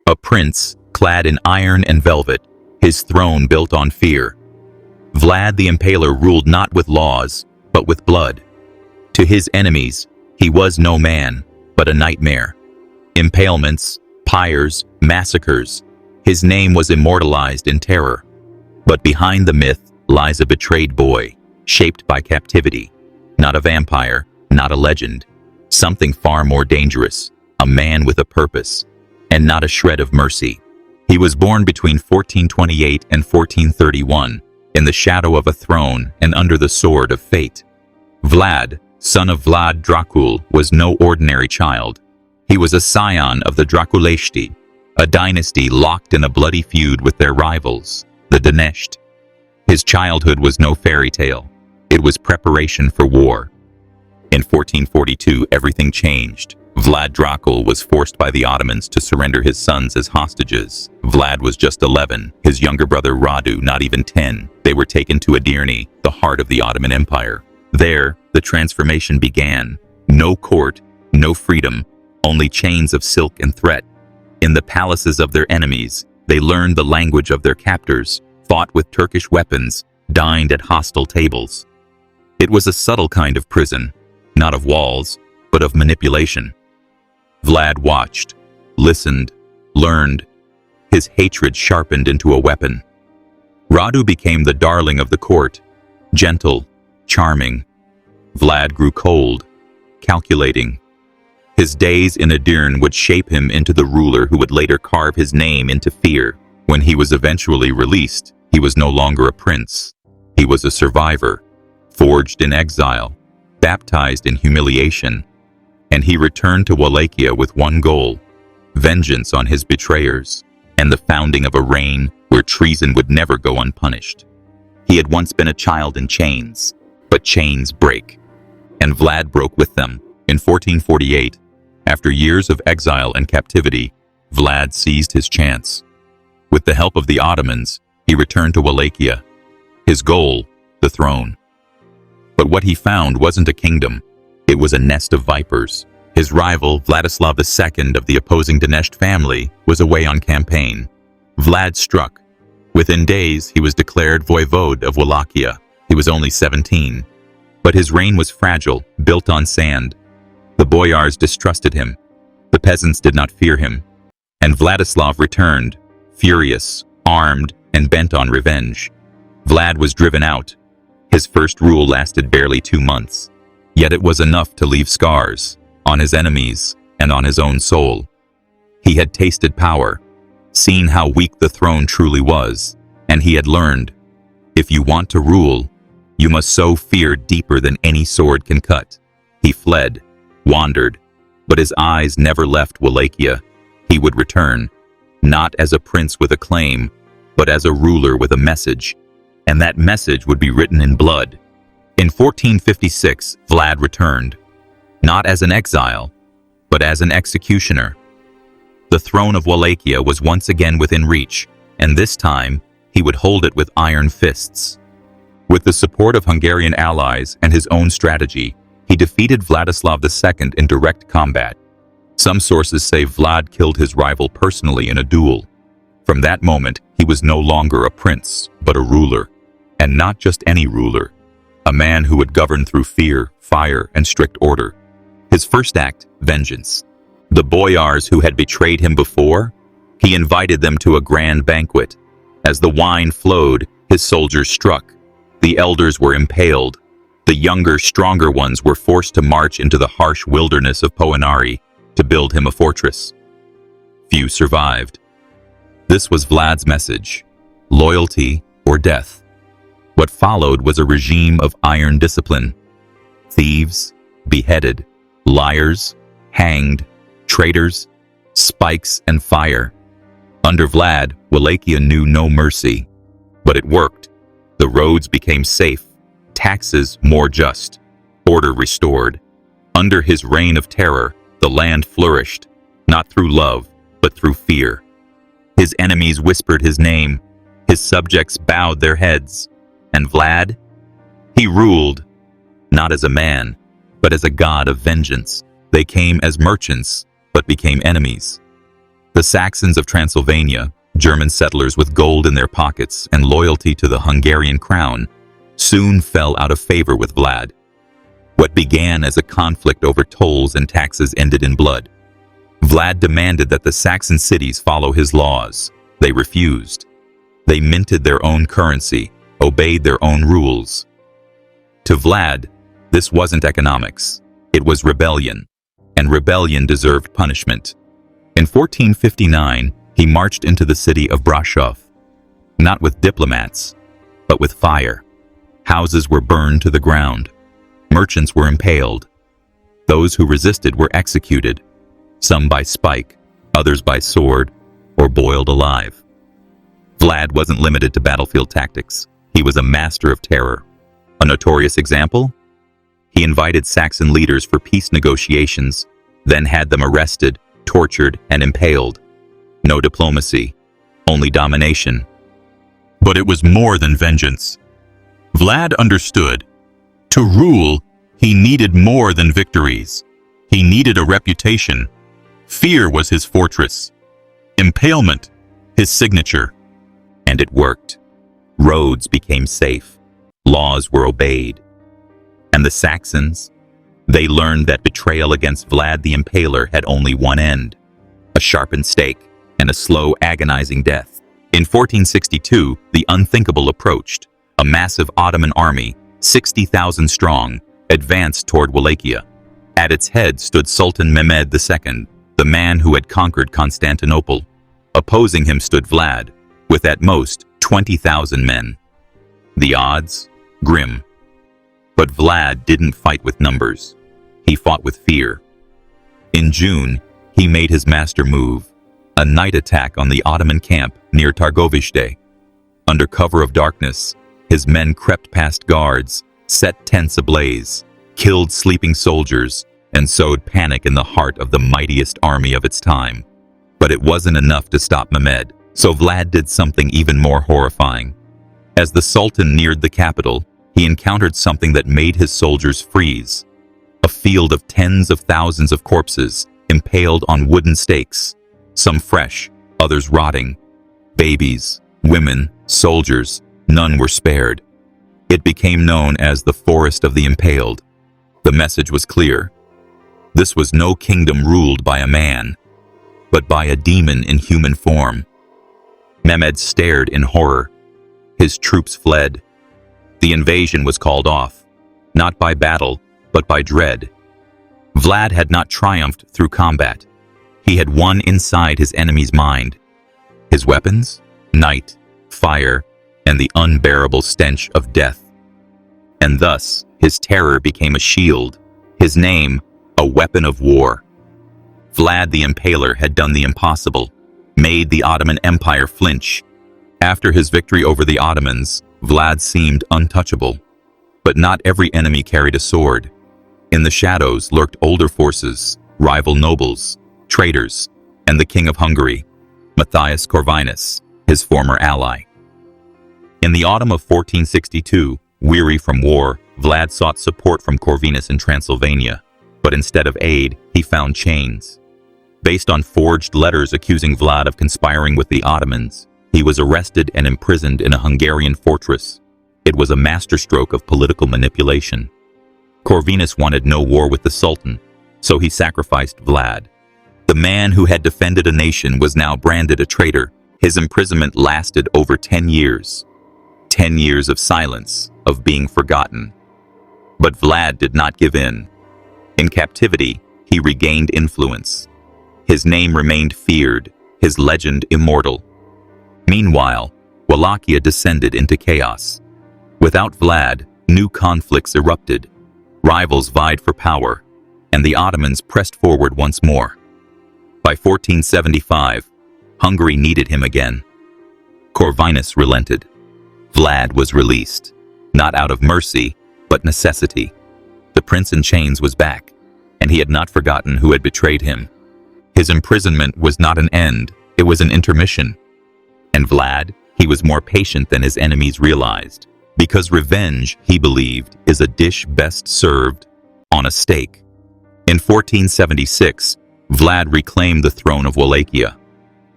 A prince, clad in iron and velvet, his throne built on fear. Vlad the Impaler ruled not with laws, but with blood. To his enemies, he was no man, but a nightmare. Impalements, pyres, massacres. His name was immortalized in terror. But behind the myth lies a betrayed boy, shaped by captivity. Not a vampire, not a legend. Something far more dangerous, a man with a purpose, and not a shred of mercy. He was born between 1428 and 1431, in the shadow of a throne and under the sword of fate. Vlad, son of Vlad Dracul, was no ordinary child. He was a scion of the Draculeshti, a dynasty locked in a bloody feud with their rivals, the Dinesht. His childhood was no fairy tale. It was preparation for war. In 1442, everything changed. Vlad Dracul was forced by the Ottomans to surrender his sons as hostages. Vlad was just 11, his younger brother Radu not even 10. They were taken to Edirne, the heart of the Ottoman Empire. There, the transformation began. No court, no freedom, only chains of silk and threat. In the palaces of their enemies, they learned the language of their captors, fought with Turkish weapons, dined at hostile tables. It was a subtle kind of prison, not of walls, but of manipulation. Vlad watched, listened, learned. His hatred sharpened into a weapon. Radu became the darling of the court, gentle, charming. Vlad grew cold, calculating. His days in Edirne would shape him into the ruler who would later carve his name into fear. When he was eventually released, he was no longer a prince. He was a survivor, forged in exile, baptized in humiliation. And he returned to Wallachia with one goal: vengeance on his betrayers, and the founding of a reign where treason would never go unpunished. He had once been a child in chains, but chains break. And Vlad broke with them. In 1448, after years of exile and captivity, Vlad seized his chance. With the help of the Ottomans, he returned to Wallachia. His goal, the throne. But what he found wasn't a kingdom. It was a nest of vipers. His rival, Vladislav II of the opposing Dinesht family, was away on campaign. Vlad struck. Within days, he was declared voivode of Wallachia. He was only 17. But his reign was fragile, built on sand. The boyars distrusted him. The peasants did not fear him. And Vladislav returned, furious, armed, and bent on revenge. Vlad was driven out. His first rule lasted barely 2 months. Yet it was enough to leave scars on his enemies and on his own soul. He had tasted power, seen how weak the throne truly was, and he had learned, if you want to rule, you must sow fear deeper than any sword can cut. He fled, wandered, but his eyes never left Wallachia. He would return, not as a prince with a claim, but as a ruler with a message, and that message would be written in blood. In 1456, Vlad returned, not as an exile, but as an executioner. The throne of Wallachia was once again within reach, and this time, he would hold it with iron fists. With the support of Hungarian allies and his own strategy, he defeated Vladislav II in direct combat. Some sources say Vlad killed his rival personally in a duel. From that moment, he was no longer a prince, but a ruler. And not just any ruler. A man who would govern through fear, fire, and strict order. His first act, vengeance. The boyars who had betrayed him before, he invited them to a grand banquet. As the wine flowed, his soldiers struck. The elders were impaled. The younger, stronger ones were forced to march into the harsh wilderness of Poenari to build him a fortress. Few survived. This was Vlad's message: loyalty or death. What followed was a regime of iron discipline. Thieves, beheaded. Liars, hanged. Traitors, spikes and fire. Under Vlad, Wallachia knew no mercy. But it worked. The roads became safe, taxes more just, order restored. Under his reign of terror, the land flourished, not through love, but through fear. His enemies whispered his name, his subjects bowed their heads. And Vlad? He ruled, not as a man, but as a god of vengeance. They came as merchants, but became enemies. The Saxons of Transylvania, German settlers with gold in their pockets and loyalty to the Hungarian crown, soon fell out of favor with Vlad. What began as a conflict over tolls and taxes ended in blood. Vlad demanded that the Saxon cities follow his laws. They refused. They minted their own currency, obeyed their own rules. To Vlad, this wasn't economics. It was rebellion, and rebellion deserved punishment. In 1459, he marched into the city of Brasov, not with diplomats, but with fire. Houses were burned to the ground. Merchants were impaled. Those who resisted were executed, some by spike, others by sword, or boiled alive. Vlad wasn't limited to battlefield tactics. He was a master of terror. A notorious example? He invited Saxon leaders for peace negotiations, then had them arrested, tortured, and impaled. No diplomacy, only domination. But it was more than vengeance. Vlad understood. To rule, he needed more than victories. He needed a reputation. Fear was his fortress. Impalement, his signature. And it worked. Roads became safe. Laws were obeyed. And the Saxons? They learned that betrayal against Vlad the Impaler had only one end: a sharpened stake and a slow, agonizing death. In 1462, the unthinkable approached. A massive Ottoman army, 60,000 strong, advanced toward Wallachia. At its head stood Sultan Mehmed II, the man who had conquered Constantinople. Opposing him stood Vlad, with at most 20,000 men. The odds? Grim. But Vlad didn't fight with numbers. He fought with fear. In June, he made his master move, a night attack on the Ottoman camp near Targovishte. Under cover of darkness, his men crept past guards, set tents ablaze, killed sleeping soldiers, and sowed panic in the heart of the mightiest army of its time. But it wasn't enough to stop Mehmed, so Vlad did something even more horrifying. As the Sultan neared the capital, he encountered something that made his soldiers freeze. A field of tens of thousands of corpses, impaled on wooden stakes, some fresh, others rotting. Babies, women, soldiers, none were spared. It became known as the Forest of the Impaled. The message was clear. This was no kingdom ruled by a man, but by a demon in human form. Mehmed stared in horror. His troops fled. The invasion was called off, not by battle, but by dread. Vlad had not triumphed through combat. He had won inside his enemy's mind. His weapons? Night, fire, and the unbearable stench of death. And thus, his terror became a shield, his name, a weapon of war. Vlad the Impaler had done the impossible, made the Ottoman Empire flinch. After his victory over the Ottomans, Vlad seemed untouchable. But not every enemy carried a sword. In the shadows lurked older forces, rival nobles, traitors, and the King of Hungary, Matthias Corvinus, his former ally. In the autumn of 1462, weary from war, Vlad sought support from Corvinus in Transylvania, but instead of aid, he found chains. Based on forged letters accusing Vlad of conspiring with the Ottomans, he was arrested and imprisoned in a Hungarian fortress. It was a masterstroke of political manipulation. Corvinus wanted no war with the Sultan, so he sacrificed Vlad. The man who had defended a nation was now branded a traitor. His imprisonment lasted over 10 years. 10 years of silence, of being forgotten. But Vlad did not give in. In captivity, he regained influence. His name remained feared, his legend immortal. Meanwhile, Wallachia descended into chaos. Without Vlad, new conflicts erupted. Rivals vied for power, and the Ottomans pressed forward once more. By 1475, Hungary needed him again. Corvinus relented. Vlad was released, not out of mercy, but necessity. The prince in chains was back, and he had not forgotten who had betrayed him. His imprisonment was not an end, it was an intermission. And Vlad, he was more patient than his enemies realized, because revenge, he believed, is a dish best served on a steak. In 1476, Vlad reclaimed the throne of Wallachia.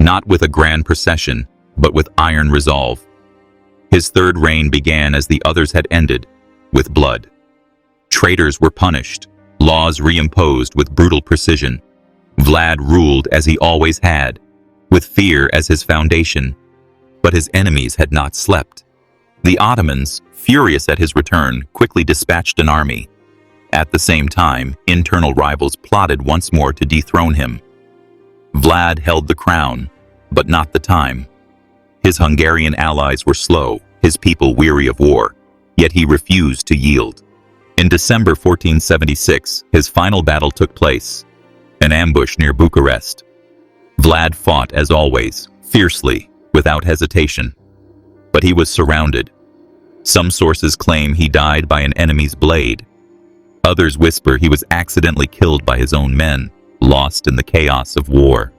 not with a grand procession, but with iron resolve. His third reign began as the others had ended, with blood. Traitors were punished, laws reimposed with brutal precision. Vlad ruled as he always had, with fear as his foundation. But his enemies had not slept. The Ottomans, furious at his return, quickly dispatched an army. At the same time, internal rivals plotted once more to dethrone him. Vlad held the crown, but not the time. His Hungarian allies were slow, his people weary of war, yet he refused to yield. In December 1476, his final battle took place, an ambush near Bucharest. Vlad fought as always, fiercely, without hesitation. But he was surrounded. Some sources claim he died by an enemy's blade. Others whisper he was accidentally killed by his own men, lost in the chaos of war.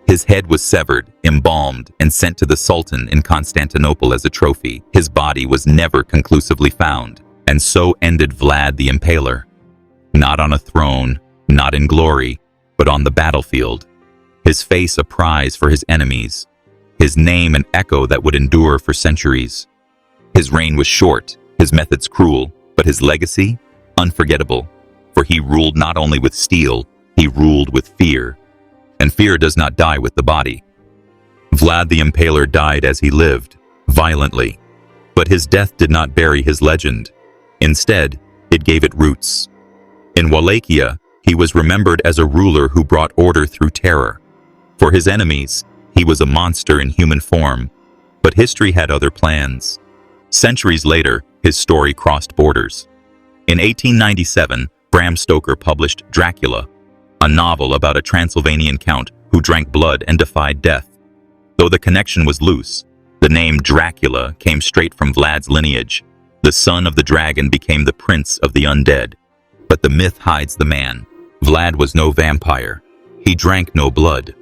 His head was severed, embalmed, and sent to the Sultan in Constantinople as a trophy. His body was never conclusively found, and so ended Vlad the Impaler. Not on a throne, not in glory, but on the battlefield. His face a prize for his enemies. His name an echo that would endure for centuries. His reign was short, his methods cruel, but his legacy unforgettable, for he ruled not only with steel, he ruled with fear. And fear does not die with the body. Vlad the Impaler died as he lived, violently. But his death did not bury his legend. Instead, it gave it roots. In Wallachia, he was remembered as a ruler who brought order through terror. For his enemies, he was a monster in human form. But history had other plans. Centuries later, his story crossed borders. In 1897, Bram Stoker published Dracula, a novel about a Transylvanian count who drank blood and defied death. Though the connection was loose, the name Dracula came straight from Vlad's lineage. The son of the dragon became the prince of the undead. But the myth hides the man. Vlad was no vampire. He drank no blood.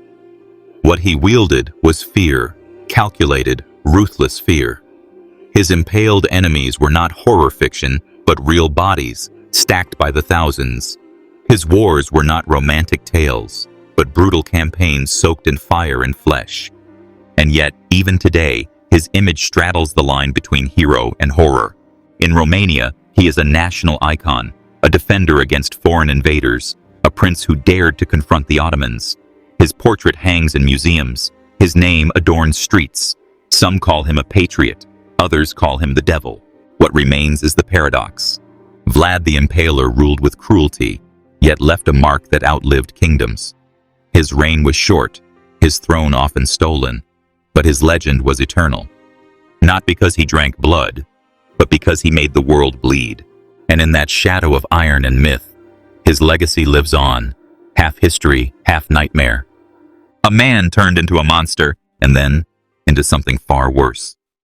What he wielded was fear, calculated, ruthless fear. His impaled enemies were not horror fiction, but real bodies, stacked by the thousands. His wars were not romantic tales, but brutal campaigns soaked in fire and flesh. And yet, even today, his image straddles the line between hero and horror. In Romania, he is a national icon, a defender against foreign invaders, a prince who dared to confront the Ottomans. His portrait hangs in museums. His name adorns streets. Some call him a patriot, others call him the devil. What remains is the paradox. Vlad the Impaler ruled with cruelty, yet left a mark that outlived kingdoms. His reign was short, his throne often stolen, but his legend was eternal. Not because he drank blood, but because he made the world bleed. And in that shadow of iron and myth, his legacy lives on, half history, half nightmare. A man turned into a monster, and then into something far worse.